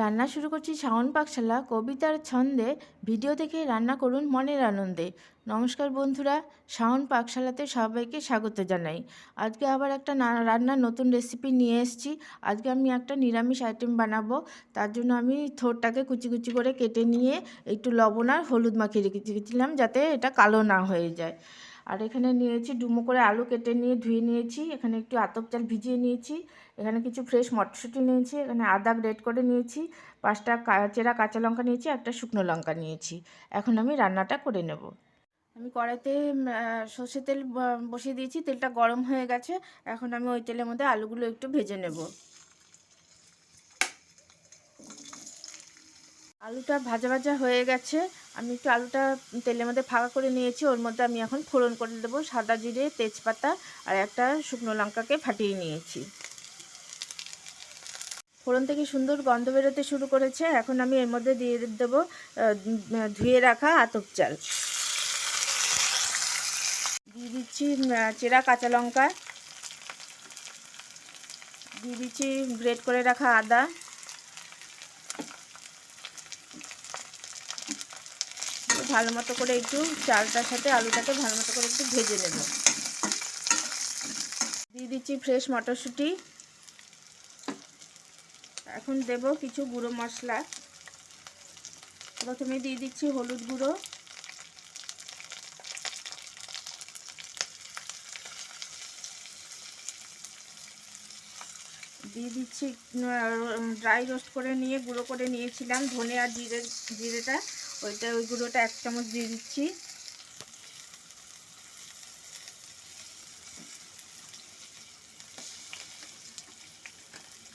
রান্না শুরু করছি শাওন পাকশালা কবিতার ছন্দে। ভিডিও দেখে রান্না করুন মনের আনন্দে। নমস্কার বন্ধুরা, শাওন পাকশালাতে সবাইকে স্বাগত জানাই। আজকে আবার একটা রান্নার নতুন রেসিপি নিয়ে এসেছি। আজকে আমি একটা নিরামিষ আইটেম বানাবো। তার জন্য আমি থোরটাকে কুচি কুচি করে কেটে নিয়ে একটু লবণ আর হলুদ মাখিয়ে রেখেছিলাম যাতে এটা কালো না হয়ে যায়। আর এখানে নিয়েছি ডুমো করে আলু কেটে নিয়ে ধুয়ে নিয়েছি। এখানে একটু আতপ চাল ভিজিয়ে নিয়েছি। এখানে কিছু ফ্রেশ মটরশুঁটি নিয়েছি। এখানে আদা গ্রেট করে নিয়েছি। 5টা চেরা কাঁচা লঙ্কা নিয়েছি, একটা শুকনো লঙ্কা নিয়েছি। এখন আমি রান্নাটা করে নেব। আমি কড়াইতে সর্ষের তেল বসিয়ে দিয়েছি। তেলটা গরম হয়ে গেছে। এখন আমি ওই তেলের মধ্যে আলুগুলো একটু ভেজে নেব। আলুটা ভাজা ভাজা হয়ে গেছে। আমি একটু আলুটা তেলের মধ্যে ফাঁকা করে নিয়েছি। ওর মধ্যে আমি এখন ফোড়ন করে দেবো। সাদা জিরে, তেজপাতা আর একটা শুকনো লঙ্কাকে ফাটিয়ে নিয়েছি। ফোড়ন থেকে সুন্দর গন্ধ বেরোতে শুরু করেছে। এখন আমি এর মধ্যে দিয়ে দেবো ধুয়ে রাখা আতপ চাল। দিয়ে দিচ্ছি চেরা কাঁচা লঙ্কা, দিয়ে দিচ্ছি গ্রেট করে রাখা আদা, ভালো মতো করে একটু চালটার সাথে আলুটাকে ভালো মতো করে একটু ভেজে নেব। দিয়ে দিচ্ছি ফ্রেশ মটরশুঁটি। এখন দেব কিছু গুঁড়ো মশলা। প্রথমে দিয়ে দিচ্ছি হলুদ গুঁড়ো, দিয়ে দিচ্ছি ড্রাই রোস্ট করে নিয়ে গুঁড়ো করে নিয়েছিলাম ধনে আর জিরেটা, ওই গুঁড়োটা 1 চামচ দিয়ে দিচ্ছি।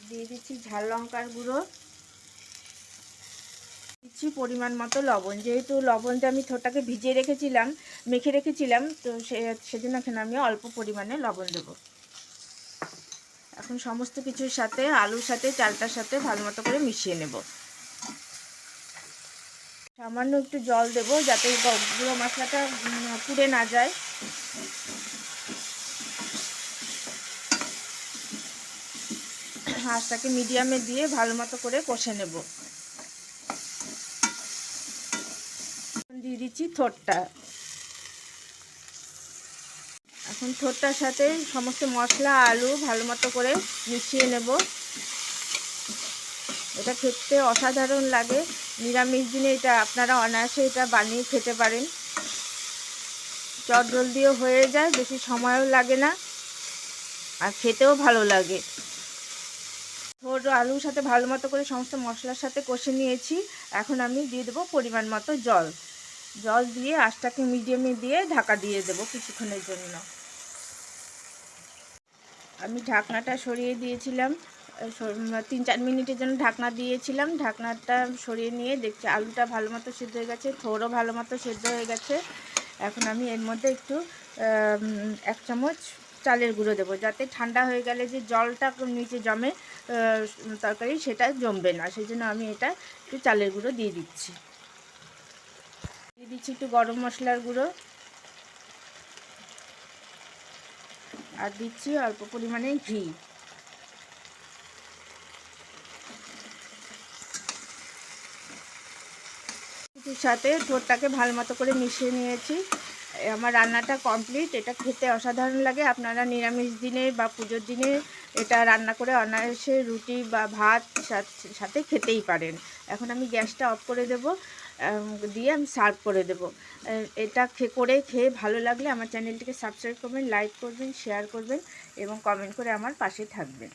দিয়ে দিচ্ছি ঝাল লঙ্কার গুঁড়ো, দিচ্ছি পরিমাণ মতো লবণ। যেহেতু লবণটা আমি থোরটাকে ভিজিয়ে রেখেছিলাম, মেখে রেখেছিলাম, তো সেজন্য এখানে আমি অল্প পরিমাণে লবণ দেবো। এখন সমস্ত কিছুর সাথে আলুর সাথে চালটার সাথে ভালো মতো করে মিশিয়ে নেব। সামান্য একটু জল দেব যাতে গুঁড়ো মশলাটা পুড়ে না যায়। আঁচটাকে মিডিয়ামে দিয়ে ভালো মতো করে কষে নেব। দিয়ে দিচ্ছি থোরটা। এখন থোরটার সাথে সমস্ত মশলা আলু ভালো মতো করে মিশিয়ে নেব। এটা খেতে অসাধারণ লাগে। নিরামিষ দিনে এটা আপনারা অনায়াসে এটা বানিয়ে খেতে পারেন। চটজলদিও হয়ে যায়, বেশি সময়ও লাগে না, আর খেতেও ভালো লাগে। থোর আলুর সাথে ভালো মতো করে সমস্ত মশলার সাথে কষে নিয়েছি। এখন আমি দিয়ে দেবো পরিমাণ মতো জল। জল দিয়ে আঁচটাকে মিডিয়ামে দিয়ে ঢাকা দিয়ে দেবো কিছুক্ষণের জন্য। আমি ঢাকনাটা সরিয়ে দিয়েছিলাম, 3-4 মিনিটের জন্য ঢাকনা দিয়েছিলাম। ঢাকনাটা সরিয়ে নিয়ে দেখছি আলুটা ভালো মতো সিদ্ধ হয়ে গেছে, থোরও ভালো মতো সিদ্ধ হয়ে গেছে। এখন আমি এর মধ্যে একটু 1 চামচ চালের গুঁড়ো দেবো, যাতে ঠান্ডা হয়ে গেলে যে জলটা নিচে জমে তরকারি, সেটা জমবে না। সেই জন্য আমি এটা একটু চালের গুঁড়ো দিয়ে দিচ্ছি। দিয়ে দিচ্ছি একটু গরম মশলার গুঁড়ো, আর দিচ্ছি অল্প পরিমাণে ঘি। কিছুর সাথে ঠোঁটটাকে ভালো মতো করে মিশিয়ে নিয়েছি। আমার রান্নাটা কমপ্লিট। এটা খেতে অসাধারণ লাগে। আপনারা নিরামিষ দিনে বা পুজোর দিনে এটা রান্না করে অনায়াসে রুটি বা ভাত সাথে খেতেই পারেন। এখন আমি গ্যাসটা অফ করে দেব, দিয়ে আমি সার্ভ করে দেব। এটা খেয়ে ভালো লাগলে আমার চ্যানেলটিকে সাবস্ক্রাইব করবেন, লাইক করবেন, শেয়ার করবেন এবং কমেন্ট করে আমার পাশে থাকবেন।